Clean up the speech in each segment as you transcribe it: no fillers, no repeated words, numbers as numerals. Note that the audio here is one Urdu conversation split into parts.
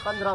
15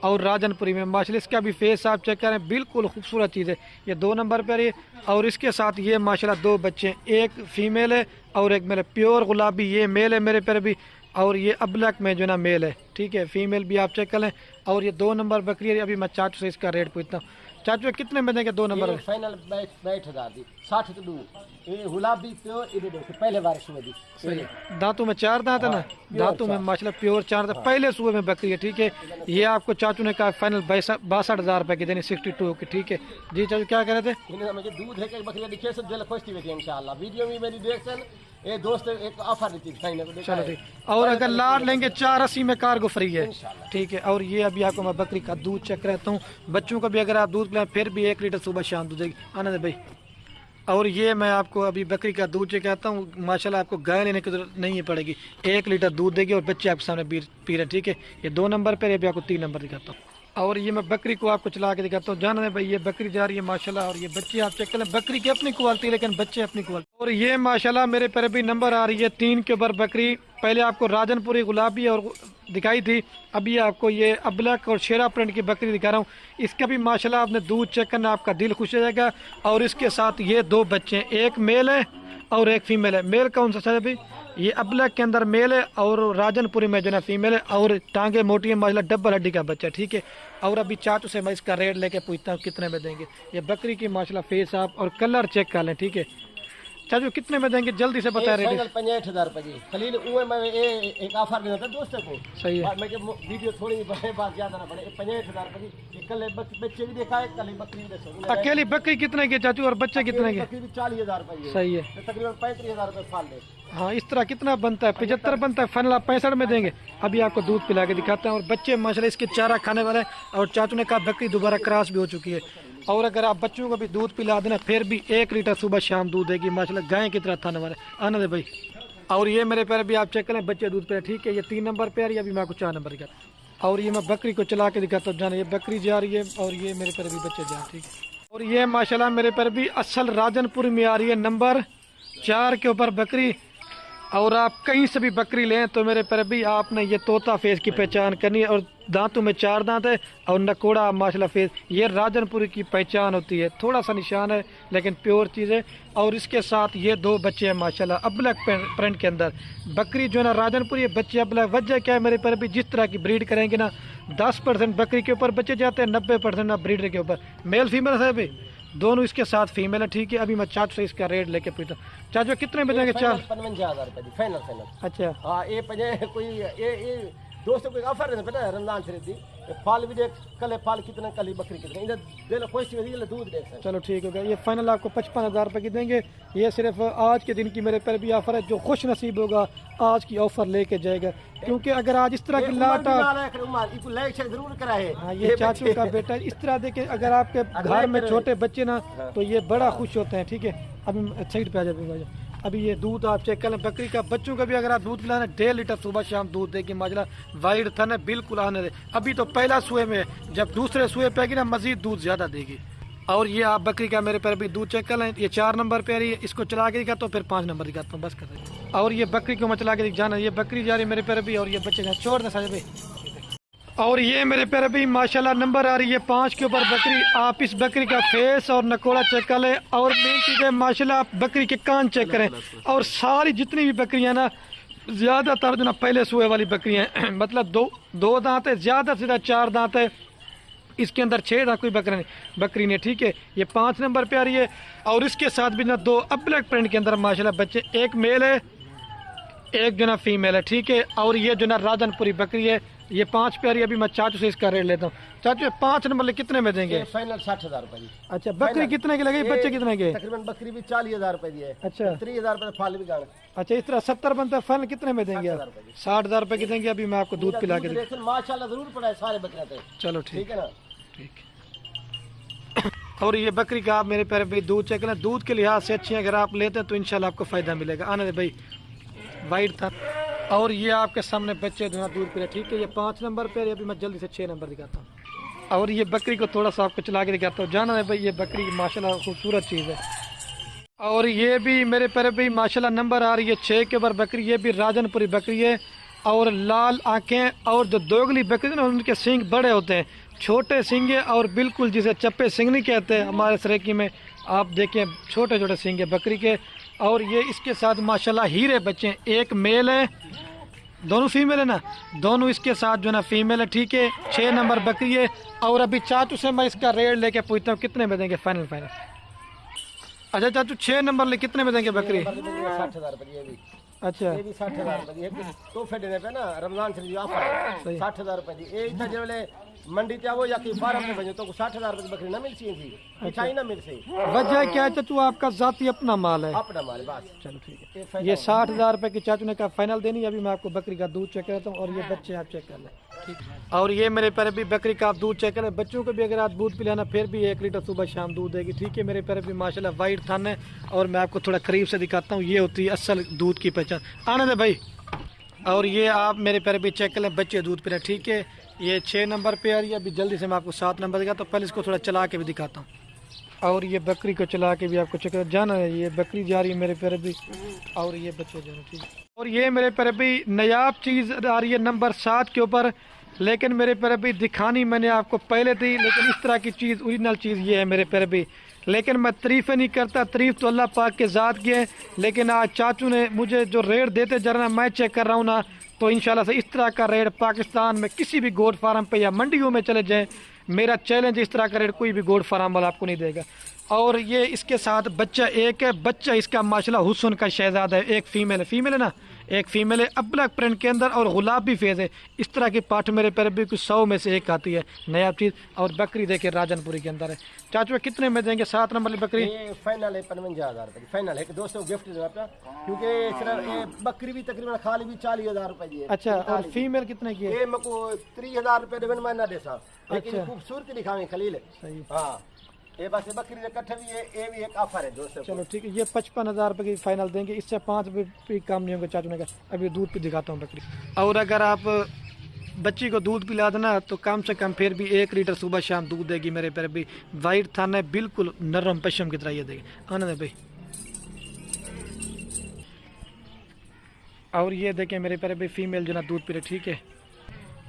اور راجنپوری میں ماشاءاللہ اس کا بھی فیس آپ چیک کریں بالکل خوبصورت چیز ہے. یہ 2 نمبر پر ہے اور اس کے ساتھ یہ ماشاءاللہ 2 بچے ہیں, ایک فیمیل ہے اور ایک میل ہے. پیور گلابی یہ میل ہے میرے پر بھی اور یہ ابلک میں جو نا میل ہے, ٹھیک ہے. فیمیل بھی آپ چیک کر لیں. اور یہ 2 نمبر بکری ہے. ابھی میں چاچو سے اس کا ریٹ پوچھتا ہوں. چاچو کتنے میں دیں گے 2 نمبر؟ فائنل 62,000 دی 60 تو 2 یہ گلابی پیور یہ دو پہلے بار سوے دی. دانتوں میں 4 دانت ہے نا, دانتوں میں ماشاءاللہ پیور 4 دانت پہلے صوبے میں بکری ہے, ٹھیک ہے. یہ آپ کو چاچو نے کہا فائنل 62,000 روپے کی دینی 62 کی, ٹھیک ہے جی. چاچو کیا کہہ رہے تھے؟ مجھے دودھ ہے کہ بکری دکھے سب دل خوش تھی انشاءاللہ. ویڈیو میں میری دیکھن یہ دوست ایک آفر دیتی تھی. چلو ٹھیک. اور اگر لاڈ لیں گے 480 میں کارگو فری ہے, ٹھیک ہے. اور یہ ابھی آپ کو میں بکری کا دودھ چیک رہتا ہوں. بچوں کا بھی اگر آپ دودھ پلائیں پھر بھی 1 لیٹر صبح شام دودھ دے گی. آنا دے بھائی. اور یہ میں آپ کو ابھی بکری کا دودھ چیک کہتا ہوں. ماشاءاللہ آپ کو گائے لینے کی ضرورت نہیں پڑے گی. 1 لیٹر دودھ دے گی اور بچے آپ کے سامنے پی رہے ہیں, ٹھیک ہے. یہ 2 نمبر پہ, یہ بھی آپ کو 3 نمبر دکھاتا ہوں. اور یہ میں بکری کو آپ کو چلا کے دکھاتا ہوں. جانا ہے بھائی یہ بکری جا رہی ہے ماشاءاللہ. اور یہ بچے آپ چیک کریں, بکری کی اپنی کوالٹی لیکن بچے اپنی کوالٹی. اور یہ ماشاءاللہ میرے پر بھی نمبر آ رہی ہے 3 کے اوپر بکری. پہلے آپ کو راجنپوری گلابی اور دکھائی تھی, ابھی آپ کو یہ ابلک اور شیرا پرنٹ کی بکری دکھا رہا ہوں. اس کا بھی ماشاءاللہ آپ نے دودھ چیک کرنا, آپ کا دل خوش ہو جائے گا. اور اس کے ساتھ یہ 2 بچے ہیں, ایک میل ہے اور ایک فیمیل ہے. میل کون سا ہے بھائی؟ یہ ابلک کے اندر میل ہے اور راجنپوری میں جو نا فیمیل ہے. اور ٹانگیں موٹی ہیں ماشاءاللہ, ڈبل ہڈی کا بچہ, ٹھیک ہے. اور ابھی چاچو سے میں اس کا ریٹ لے کے پوچھتا ہوں کتنے میں دیں گے. یہ بکری کی ماشاءاللہ فیس آپ اور کلر چیک کر لیں, ٹھیک ہے. چاچو کتنے میں دیں گے جلدی سے بتا رہے ہیں. 65,000 روپے جی. خلیل اوے میں ایک آفر دینا تھا دوست کو. صحیح ہے. میں کہ ویڈیو تھوڑی بڑے بات زیادہ نہ بڑے. 65,000 روپے جی. کل بچے بھی دیکھا ہے, کل بکری بھی دیکھا. اکیلی بکری کتنے کی چاچو اور بچے کتنے کے؟ بکری بھی 40,000 روپے. صحیح ہے. تقریباً 35,000 روپے فال دے. ہاں اس طرح کتنا بنتا ہے؟ 75 بنتا ہے. فائنل آپ 65 میں دیں گے. ابھی آپ کو دودھ پلا کے دکھاتے ہیں. اور بچے ماشاءاللہ اس کے چارہ کھانے والے ہیں. اور چاچو نے کہا بکری دوبارہ کراس بھی ہو چکی ہے. اور اگر آپ بچوں کو بھی دودھ پلا دینا پھر بھی 1 لیٹر صبح شام دودھ دے گی ماشاءاللہ, گائے کی طرح تھانے والے. آنا دے بھائی. اور یہ میرے پیر بھی آپ چیک کریں, بچے دودھ پہ, ٹھیک ہے. یہ 3 نمبر پہ, ابھی میں آپ کو 4 نمبر دکھاتا ہوں. اور یہ میں بکری کو چلا کے دکھاتا ہوں. جانا یہ بکری جا رہی ہے اور یہ میرے پیر بھی بچے جا رہے ہیں, ٹھیک ہے. اور یہ ماشاءاللہ میرے پیر بھی اصل راجنپوری میں آ رہی ہے نمبر 4 کے اوپر بکری. اور آپ کہیں سے بھی بکری لیں تو میرے پر بھی آپ نے یہ طوطا فیس کی پہچان کرنی ہے. اور دانتوں میں 4 دانت ہے اور نکوڑا ماشاءاللہ فیس. یہ راجنپوری کی پہچان ہوتی ہے, تھوڑا سا نشان ہے لیکن پیور چیز ہے. اور اس کے ساتھ یہ 2 بچے ہیں ماشاءاللہ ابلک پرنٹ کے اندر. بکری جو ہے نا راجنپوری, بچے ابلک. وجہ کیا ہے میرے پر بھی, جس طرح کی بریڈ کریں گے نا 10% بکری کے اوپر بچے جاتے ہیں, 90% بریڈر کے اوپر. میل فیمیل ہے بھی دونوں اس کے ساتھ فیمیل ہے, ٹھیک ہے. ابھی میں چاچو سے اس کا ریٹ لے کے پوچھتا ہوں. چاچو کتنے میں دیں گے؟ 55,000 روپے جی. فائنل. اچھا ہاں یہ کوئی یہ دوست کو آفر دینا پتا ہے رمضان شریف دی. پھل بھی دیکھ, کل پھل کتنا, کل بکری کتنا. ادھر دل خوش ہوئی دودھ دیکھ سکتے. چلو ٹھیک ہوگا. یہ فائنل آپ کو 55,000 روپے کی دیں گے. یہ صرف آج کے دن کی میرے پر بھی آفر ہے. جو خوش نصیب ہوگا آج کی آفر لے کے جائے گا, کیونکہ اگر آج اس طرح کی لاٹا. ضرور کرائے. ہاں یہ چاچو کا بیٹا اس طرح دیکھیں, اگر آپ کے گھر میں چھوٹے بچے نا تو یہ بڑا خوش ہوتے ہیں, ٹھیک ہے. ابھی سائڈ پہ آ جائے. ابھی یہ دودھ آپ چیک کر لیں بکری کا. بچوں کا بھی اگر آپ دودھ پلانا 1.5 لیٹر صبح شام دودھ دے گی ماشاءاللہ. وائٹ تھن ہے بالکل, آنے دے. ابھی تو پہلا سوئے میں, جب دوسرے سوئے پہ گی نا مزید دودھ زیادہ دے گی. اور یہ آپ بکری کا میرے پر بھی دودھ چیک کر لیں. یہ 4 نمبر پہ آ رہی ہے. اس کو چلا کے دکھاتا ہوں پھر 5 نمبر دکھاتا ہوں, بس کر رہے ہیں. اور یہ بکری کو میں چلا کے جانا, یہ بکری جا رہی ہے میرے پر بھی. اور یہ بچے جا چھوڑ دیں سارے بھائی. اور یہ میرے پیر بھی ماشاءاللہ نمبر آ رہی ہے 5 کے اوپر بکری. آپ اس بکری کا فیس اور نکوڑا چیک کر لیں. اور مین چیز ہے ماشاءاللہ آپ بکری کے کان چیک کریں. اور ساری جتنی بھی بکریاں نا زیادہ تر جو نا پہلے سوئے والی بکریاں ہیں, مطلب 2 دانت ہے, زیادہ سے زیادہ 4 دانت ہے. اس کے اندر 6 دانت کوئی بکری نہیں, ٹھیک ہے. یہ 5 نمبر پہ آ رہی ہے. اور اس کے ساتھ بھی نا 2 ابلک پرنٹ کے اندر ماشاءاللہ بچے, ایک میل ہے ایک جو نا فیمیل ہے, ٹھیک ہے. اور یہ جو نا راجنپوری بکری ہے, یہ 5 پہ آ رہی ہے. ابھی میں چاچو سے اس کا ریٹ لیتا ہوں. چاچو 5 نمبر کتنے میں دیں گے؟ فائنل 60,000 روپے. اچھا بکری کتنے کی لگے, بچے کتنے کے؟ تقریباً بکری بھی 40,000 روپے دی ہے. اچھا 30,000 روپے پھل بھی گاڑ. اچھا اس طرح 70 بنتا ہے. فائنل کتنے میں دیں گے؟ 60,000 روپے کی دیں گے. ابھی میں آپ کو دودھ پلا کے دیکھیں ماشاءاللہ ضرور پڑا ہے سارے بکرے پہ. چلو ٹھیک ہے نا, ٹھیک. اور یہ بکری کا آپ میرے پیارے بھائی دودھ چیک کریں. دودھ کے لحاظ سے اچھی ہے, اگر آپ لیتے ہیں تو انشاءاللہ آپ کو فائدہ ملے گا. آنے دے بھائی, وائٹ تھا. اور یہ آپ کے سامنے بچے جو ہے دودھ پی رہے, ٹھیک ہے. یہ 5 نمبر پہ, ابھی میں جلدی سے 6 نمبر دکھاتا ہوں. اور یہ بکری کو تھوڑا سا آپ کو چلا کے دکھاتا ہوں. جانا ہے بھائی, یہ بکری ماشاءاللہ خوبصورت چیز ہے. اور یہ بھی میرے پیارے بھائی ماشاءاللہ نمبر آ رہی ہے 6 کے اوپر بکری. یہ بھی راجنپوری بکری ہے. اور لال آنکھیں، اور جو دوگلی بکری نا ان کے سینگ بڑے ہوتے ہیں، چھوٹے سینگے اور بالکل جسے چپے سینگ نہیں کہتے ہمارے سریکی میں، آپ دیکھیں چھوٹے چھوٹے سینگے بکری کے. اور یہ اس کے ساتھ ماشاءاللہ ہیرے بچے ہیں، ایک میل ہے، دونوں فیمیل ہے نا، دونوں اس کے ساتھ جو ہے نا فیمیل ہے. ٹھیک ہے، 6 نمبر بکری ہے. اور ابھی چاچو سے میں اس کا ریٹ لے کے پوچھتا ہوں کتنے میں دیں گے فائنل. اچھا چاچو 6 نمبر لے کتنے میں دیں گے بکری؟ 60,000 روپے یہ بھی. اچھا یہ بھی 60,000 روپے دی تحفے دینے پہ نا رمضان شریف آفر ہے. 60,000 روپے دی. یہ اتنا جو منڈی تے وہ یا کہ فارم میں بھیجو تو 60,000 روپے کی بکری نہ مل سی تھی، مٹھائی نہ مل سی. وجہ کیا ہے چاچو؟ آپ کا ذاتی اپنا مال ہے. اپنا مال بس. چلو ٹھیک ہے. یہ 60,000 روپے کی چاچو نے کہا فائنل دینی. ابھی میں آپ کو بکری کا دودھ چیک کرتا ہوں اور یہ بچے آپ چیک کر لیں. اور یہ میرے پیرے بھی بکری کا آپ دودھ چیک کریں. بچوں کو بھی اگر آپ دودھ پلانا پھر بھی 1 لیٹر صبح شام دودھ دے گی. ٹھیک ہے میرے پیرے بھی ماشاءاللہ وائٹ تھن ہے. اور میں آپ کو تھوڑا قریب سے دکھاتا ہوں، یہ ہوتی ہے اصل دودھ کی پہچان. آنے دے بھائی. اور یہ آپ میرے پیرے بھی چیک کریں، بچے دودھ پی رہے. ٹھیک ہے، یہ 6 نمبر پہ آ رہی ہے. ابھی جلدی سے میں آپ کو 7 نمبر دکھاتا ہوں. پہلے اس کو تھوڑا چلا کے بھی دکھاتا ہوں. اور یہ بکری کو چلا کے بھی آپ کو چیک جانا ہے. یہ بکری جا رہی ہے میرے پیرے بھی، اور یہ بچے جا رہے ہیں. ٹھیک ہے. اور یہ میرے پیرے بھی نایاب چیز آ رہی ہے نمبر 7 کے اوپر. لیکن میرے پیرے بھی دکھانی میں نے آپ کو پہلے تھی، لیکن اس طرح کی چیز اوریجنل چیز یہ ہے میرے پیرے بھی. لیکن میں تعریفیں نہیں کرتا، تعریف تو اللہ پاک کے ذات کی ہے. لیکن آج چاچو نے مجھے جو ریٹ دیتے جا رہا میں چیک کر رہا ہوں نا، تو انشاءاللہ سے اس طرح کا ریٹ پاکستان میں کسی بھی گوڈ فارم پہ یا منڈیوں میں چلے جائیں، میرا چیلنج اس طرح کا ریٹ کوئی بھی گوڈ فارم والا آپ کو نہیں دے گا. اور یہ اس کے ساتھ بچہ ایک ہے. بچہ اس کا ماشاءاللہ حسن کا شہزادہ ہے. ایک فیمیل ہے نا، ایک فیمیل ہے ابلک پرنٹ کے اندر اور گلابی فیز ہے. اس طرح کی پاٹ میرے پیرے بھی کچھ 100 میں سے ایک آتی ہے نیا چیز. اور بکری دیکھیں راجن پوری کے اندر ہے. چاچو کتنے میں دیں گے 7 نمبر کی بکری؟ یہ فائنل ہے 55,000 روپے. فائنل ہے کہ دوستوں گفٹ دوں آپ کیونکہ صرف یہ بکری بھی تقریباً خالی بھی 40,000 روپے دی ہے. اچھا، اور فیمیل کتنے کی ہے؟ یہ میں کو 30,000 روپے دیون میں نہ دے سا، لیکن خوبصورتی دکھاویں خلیل. صحیح. ہاں یہ بس بکری کے کٹھے بھی ہے. یہ بھی ایک آفر ہے دوستوں. چلو ٹھیک ہے. یہ 55,000 روپے کی فائنل دیں گے. اس سے 5 بھی کام نہیں ہوں گے. چاچو نے کہا ابھی دودھ پہ دکھاتا ہوں بکری. اور اگر آپ بچی کو دودھ پلا دینا تو کم سے کم پھر بھی 1 لیٹر صبح شام دودھ دے گی میرے پیرے بھی. وائٹ تھن ہے، بالکل نرم پشم کی طرح یہ دے گی. آنے دے بھائی. اور یہ دیکھیں میرے پیرے بھی فیمیل جو نا دودھ پی رہے. ٹھیک ہے،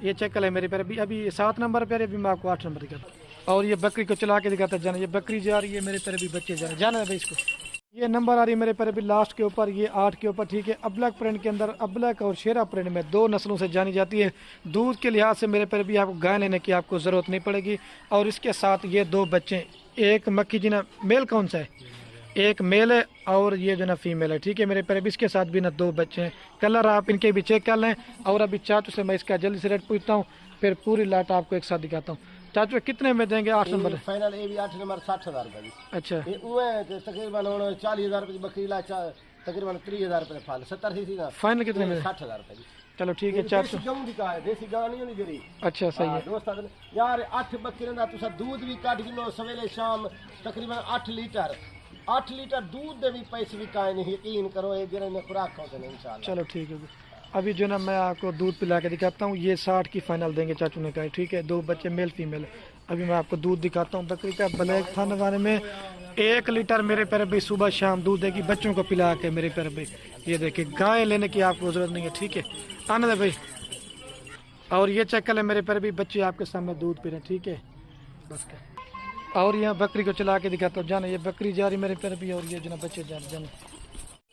یہ چیک کر لیں میرے پیرے بھی. ابھی 7 نمبر پہ ابھی میں آپ کو 8 نمبر دکھاتا ہوں. اور یہ بکری کو چلا کے دکھاتا ہے جانا. یہ بکری جا رہی ہے میرے پیرے بھی، بچے جا رہے ہیں. جانا ہے بھائی اس کو. یہ نمبر آ رہی ہے میرے پیرے بھی لاسٹ کے اوپر، یہ 8 کے اوپر. ٹھیک ہے، ابلک پرنٹ کے اندر ابلک اور شیرا پرنٹ میں 2 نسلوں سے جانی جاتی ہے. دودھ کے لحاظ سے میرے پیرے بھی آپ کو گائے لینے کی آپ کو ضرورت نہیں پڑے گی. اور اس کے ساتھ یہ 2 بچے، ایک مکھی جنا میل کون سا ہے، ایک میل ہے اور یہ جو نا فیمیل ہے. ٹھیک ہے میرے پیرے بھی اس کے ساتھ بھی نا 2 بچے ہیں. کلر آپ ان کے بھی چیک کر لیں. اور ابھی چاچو سے میں اس کا جلدی سے ریٹ پوچھتا ہوں، پھر پوری لاٹ آپ کو ایک ساتھ دکھاتا ہوں. چاچو کتنے میں دیں گے 8 نمبر؟ فائنل یہ بھی 8 نمبر 60,000 روپے. اچھا، تقریباً 40,000 روپے کی بکری لا تقریباً 30,000 روپے پھال 70 سی نا. فائنل کتنے میں؟ 60,000 روپے. چلو ٹھیک ہے. چاچو گاؤں دی کا ہے، دیسی گاں نہیں ہونی جری. اچھا صحیح ہے. دوست یار 8 بکریاں دا تسا دودھ بھی کٹ گنو سویلے شام تقریباً 8 لیٹر. 8 لیٹر دودھ دے بھی پیسے بھی کائیں نہیں. یقین کرو یہ جرے میں خوراک کھاتے ہیں انشاءاللہ. چلو ٹھیک ہے. ابھی جو نا میں آپ کو دودھ پلا کے دکھاتا ہوں. یہ 60 کی فائنل دیں گے چاچو نے کہا. ٹھیک ہے، 2 بچے میل فیمیل. ابھی میں آپ کو دودھ دکھاتا ہوں بکری کا. بلیک تھن والے میں 1 لیٹر میرے پیرے بھی صبح شام دودھ دے گی بچوں کو پلا کے میرے پیرے بھی. یہ دیکھیں گائے لینے کی آپ کو ضرورت نہیں ہے. ٹھیک ہے، آنے دے بھائی. اور یہ چیک کر لیں میرے پیرے بھی بچے آپ کے سامنے دودھ پی رہے ہیں. ٹھیک ہے بس. اور یہاں بکری کو چلا کے دکھاتا ہوں. جانا یہ بکری جا رہی میرے پیرے بھی اور یہ جو نا بچے جا رہے. جانا.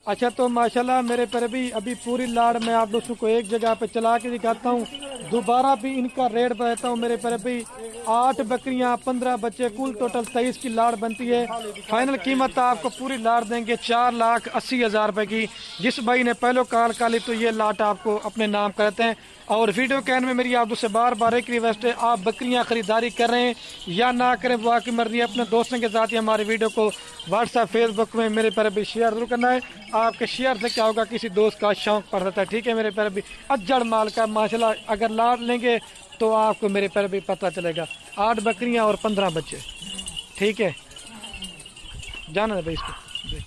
اچھا تو ماشاءاللہ میرے پیرے بھی ابھی پوری لاڑ میں آپ دوستوں کو ایک جگہ پہ چلا کے دکھاتا ہوں. دوبارہ بھی ان کا ریٹ بتاتا ہوں میرے پیرے بھی. 8 بکریاں 15 بچے کل ٹوٹل 23 کی لاڑ بنتی ہے. فائنل قیمت آپ کو پوری لاڑ دیں گے 4,80,000 روپے کی. جس بھائی نے پہلو کال کالی تو یہ لاٹ آپ کو اپنے نام کرتے ہیں. اور ویڈیو کے اینڈ میں میری آپ سے بار بار ایک ریکویسٹ ہے، آپ بکریاں خریداری کر رہے ہیں یا نہ کریں وہ آپ کی مرضی ہے. اپنے دوستوں کے ساتھ ہی ہماری ویڈیو کو واٹس ایپ فیس بک میں میرے پیرے بھی شیئر ضرور کرنا ہے. آپ کے شیئر سے کیا ہوگا، کسی دوست کا شوق پڑ سکتا ہے. ٹھیک ہے میرے پیرے بھی اجڑ مال کا ماشاءاللہ اگر لاٹ لیں گے تو آپ کو میرے پیرے بھی پتہ چلے گا. 8 بکریاں اور 15 بچے. ٹھیک ہے، جانا ہے بھائی اس کو.